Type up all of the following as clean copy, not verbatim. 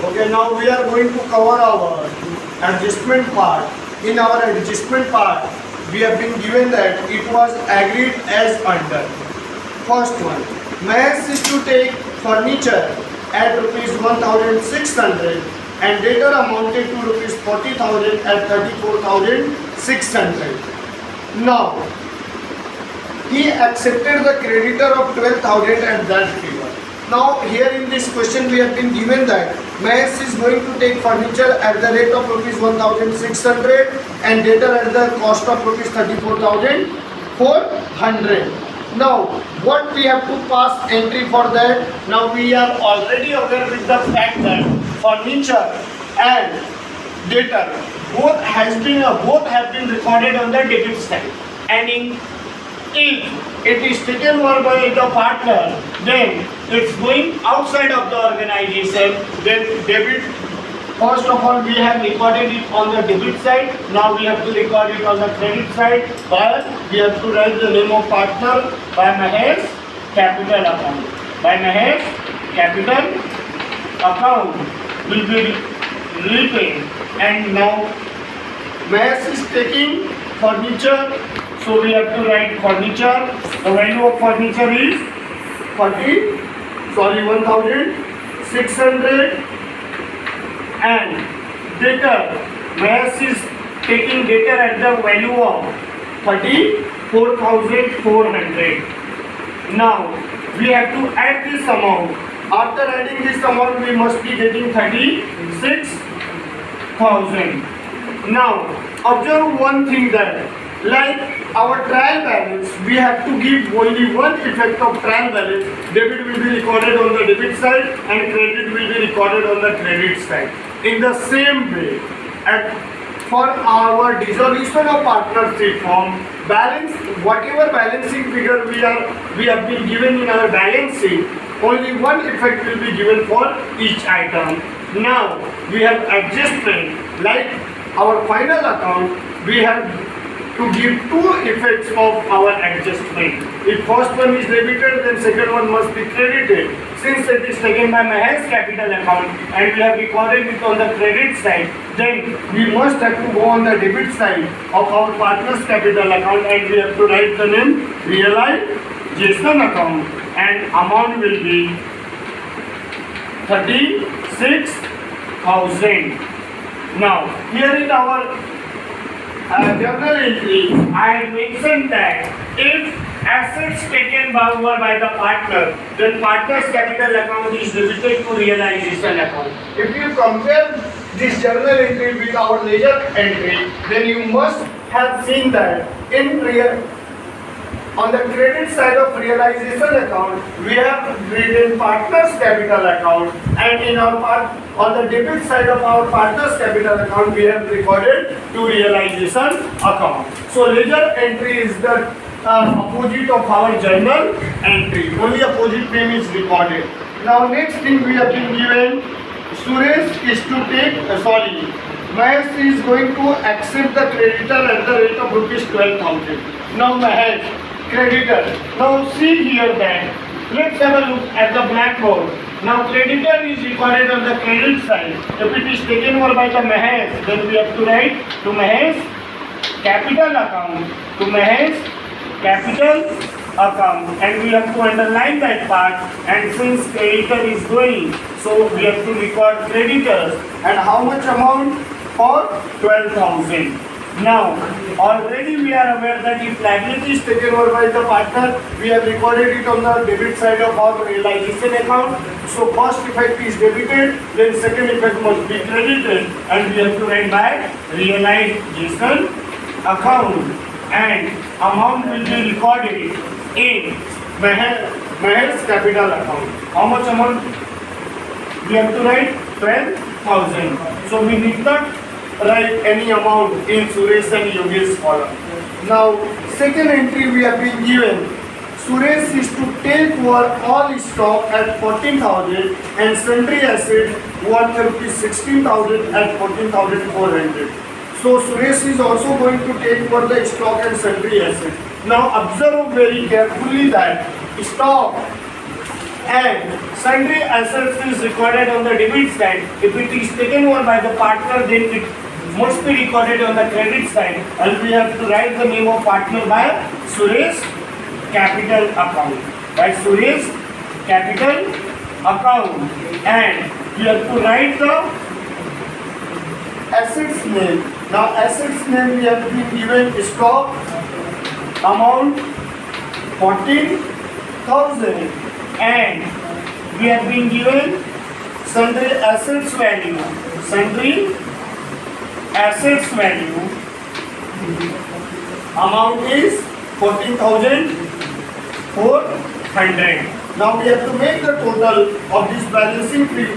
Okay, now we are going to cover our adjustment part. In our adjustment part, we have been given that it was agreed as under. First one, Mahesh is to take furniture at rupees 1,600 and later amounted to rupees 40,000 at 34,600. Now, he accepted the creditor of 12,000 at that figure. Now here in this question we have been given that Mahesh is going to take furniture at the rate of rupees 1,600 and later at the cost of rupees 34,400. Now what we have to pass entry for that? Now we are already aware with the fact that furniture and debtor both have been recorded on the debit side, and if it is taken over by the partner, then it's going outside of the organization. Then debit, first of all we have recorded it on the debit side. Now we have to record it on the credit side, but we have to write the name of partner by Mahesh capital account. By Mahesh capital account will be written, and now Mahesh is taking furniture. So we have to write furniture. The value of furniture is 1,600, and debtor, Mahesh is taking debtor at the value of 34,400. Now we have to add this amount. After adding this amount, we must be getting 36,000. Now observe one thing that, like our trial balance, we have to give only one effect of trial balance. Debit will be recorded on the debit side and credit will be recorded on the credit side. In the same way, for our dissolution of partnership form, balance, whatever balancing figure we have been given in our balance sheet, only one effect will be given for each item. Now we have adjustment, like our final account, we have to give two effects of our adjustment. If first one is debited, then second one must be credited. Since it is taken by Mahesh capital account and we have recorded it on the credit side, then we must have to go on the debit side of our partner's capital account and we have to write the name realization account, and amount will be 36,000. Now here in our journal entry, I have mentioned that if assets taken over by the partner, then partner's capital account is debited to realization account. If you compare this journal entry with our ledger entry, then you must have seen that on the credit side of realization account, we have written partner's capital account, and in our on the debit side of our partner's capital account, we have recorded to realization account. So ledger entry is the opposite of our journal entry. Only opposite name is recorded. Now next thing we have been given, Suresh is to take, Mahesh is going to accept the creditor at the rate of rupees 12,000. Now Mahesh, creditor. Now see here that, let's have a look at the blackboard. Now creditor is recorded on the credit side. If it is taken over by the Mahesh, then we have to write to Mahesh capital account, to Mahesh capital account, and we have to underline that part. And since creditor is going, so we have to record creditors, and how much amount? For 12,000. Now, already we are aware that if liability is taken over by the partner, we have recorded it on the debit side of our realization account. So first effect is debited, then second effect must be credited, and we have to write by realization account, and amount will be recorded in Mahesh capital account. How much amount? We have to write 12,000. So we need not write any amount in Suresh and Yogesh column. Now second entry we have been given, Suresh is to take over all stock at 14,000 and sundry assets worth rupees 16,000 at 14,400. So Suresh is also going to take over the stock and sundry assets. Now observe very carefully that stock and sundry assets is recorded on the debit side. If it is taken over by the partner, then it must be recorded on the credit side, and we have to write the name of partner by Suresh capital account. By Suresh capital account, and we have to write the assets name. Now assets name we have been given stock amount 14,000, and we have been given sundry assets value. Sundry assets value amount is 14,400. Now we have to make the total of this balancing fee.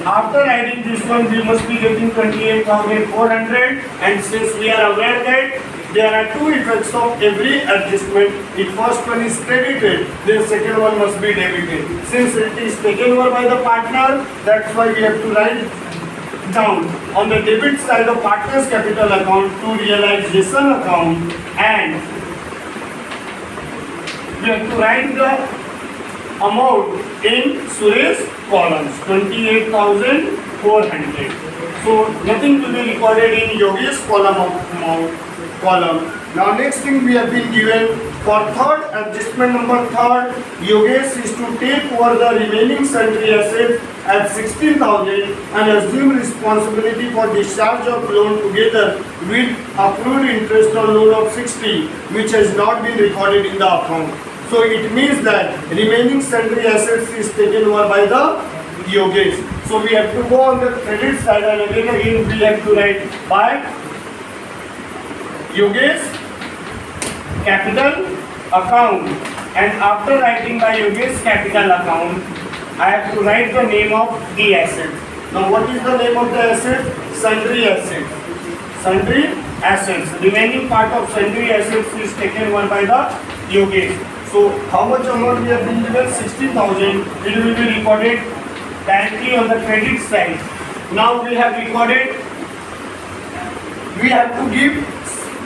After adding this one, we must be getting 28,400, and since we are aware that there are two effects of every adjustment. If first one is credited, then second one must be debited. Since it is taken over by the partner, that's why we have to write down on the debit side of partner's capital account to realization account, and we have to write the amount in Suresh columns 28,400. So nothing will be recorded in Yogesh column of amount. Now next thing we have been given for third adjustment number third, Yogesh is to take over the remaining sundry assets at 16,000 and assume responsibility for discharge of loan together with accrued interest on loan of 60, which has not been recorded in the account. So it means that remaining sundry assets is taken over by the Yogesh. So we have to go on the credit side, and again we have to write by Yogesh capital account, and after writing by Yogesh capital account, I have to write the name of the asset. Now what is the name of the asset? Sundry assets. Sundry assets. Remaining part of sundry assets is taken over by the Yogesh. So how much amount we have been given? 16,000. It will be recorded directly on the credit side. Now we have recorded, we have to give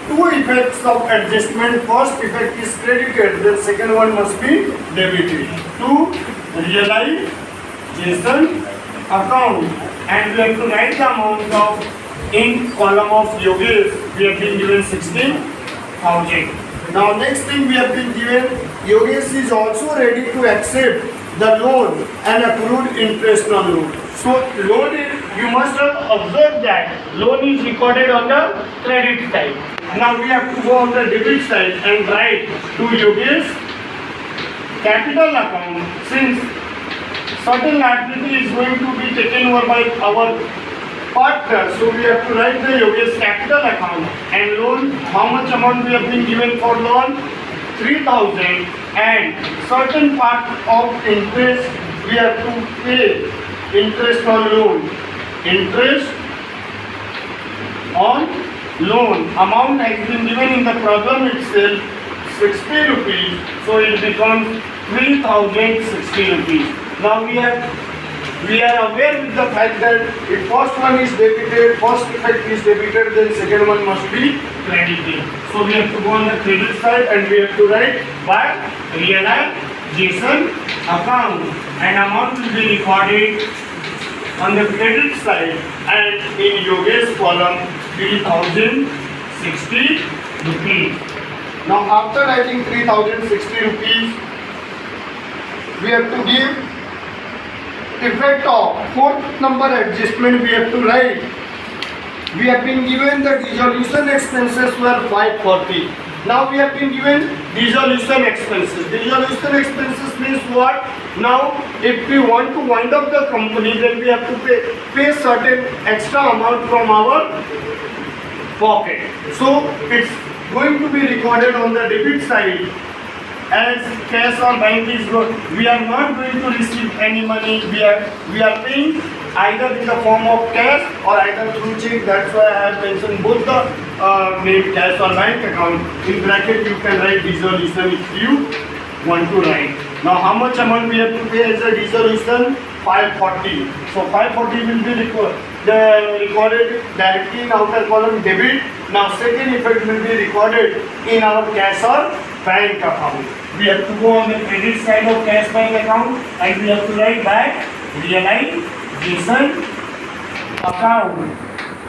two effects of adjustment. First effect is credited, the second one must be debited to realization account, and we have to write the amount of in column of Yogesh. We have been given 16,000. Now next thing we have been given, Yogesh is also ready to accept the loan and accrued interest on loan. So loan is, you must have observed that loan is recorded on the credit side. Now we have to go on the debit side and write to Yogesh capital account. Since certain liability is going to be taken over by our partner, so we have to write the Yogesh capital account, and loan, how much amount we have been given for loan? 3,000, and certain part of interest we have to pay interest on loan. Interest on loan amount has been given in the problem itself, 60 rupees, so it becomes 3,060 rupees. Now we are aware with the fact that if first one is debited, first effect is debited, then second one must be credited. So we have to go on the credit side and we have to write by realization account, and amount will be recorded on the credit side and in Yogesh column 3,060 rupees. Now after writing 3,060 rupees, we have to give effect of fourth number adjustment. We have to write, we have been given the dissolution expenses were 540. Now we have been given dissolution expenses. Dissolution expenses means what? Now if we want to wind up the company, then we have to pay certain extra amount from our pocket. So it's going to be recorded on the debit side as cash or bank is good. We are not going to receive any money. We are paying either in the form of cash or either through check. That's why I have mentioned both the name cash or bank account. In bracket you can write dissolution if you want to write. Now how much amount we have to pay as a dissolution? 540. So 540 will be recorded directly in outer column debit. Now second effect will be recorded in our cash or bank account. we have to go on the credit side of cash bank account and we have to write back realization account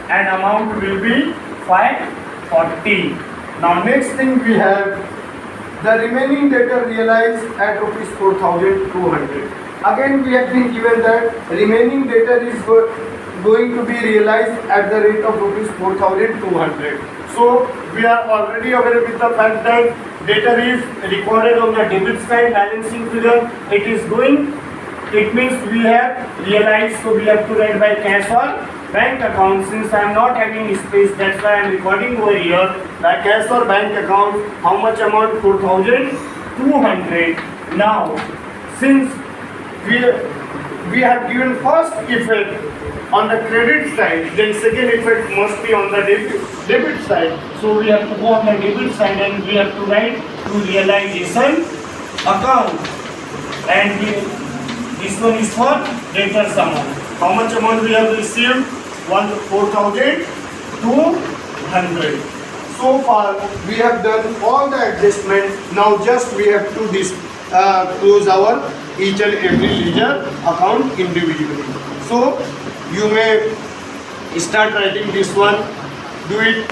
and amount will be 540. Now next thing we have the remaining data realized at rupees 4,200. Again we have been given that remaining data is going to be realized at the rate of rupees 4,200. So we are already aware with the fact that data is recorded on the debit side balancing figure. It means we have realized, so we have to write by cash or bank account. Since I am not having space, that's why I am recording over here by cash or bank account. How much amount? 4,200. Now since we have given first effect on the credit side, then second effect must be on the debit side. So we have to go on the debit side and we have to write to realization account, and this one is for debtors amount. How much amount we have received? 4,200. So far we have done all the adjustments. Now just we have to close our each and every ledger account individually. So you may start writing this one. Do it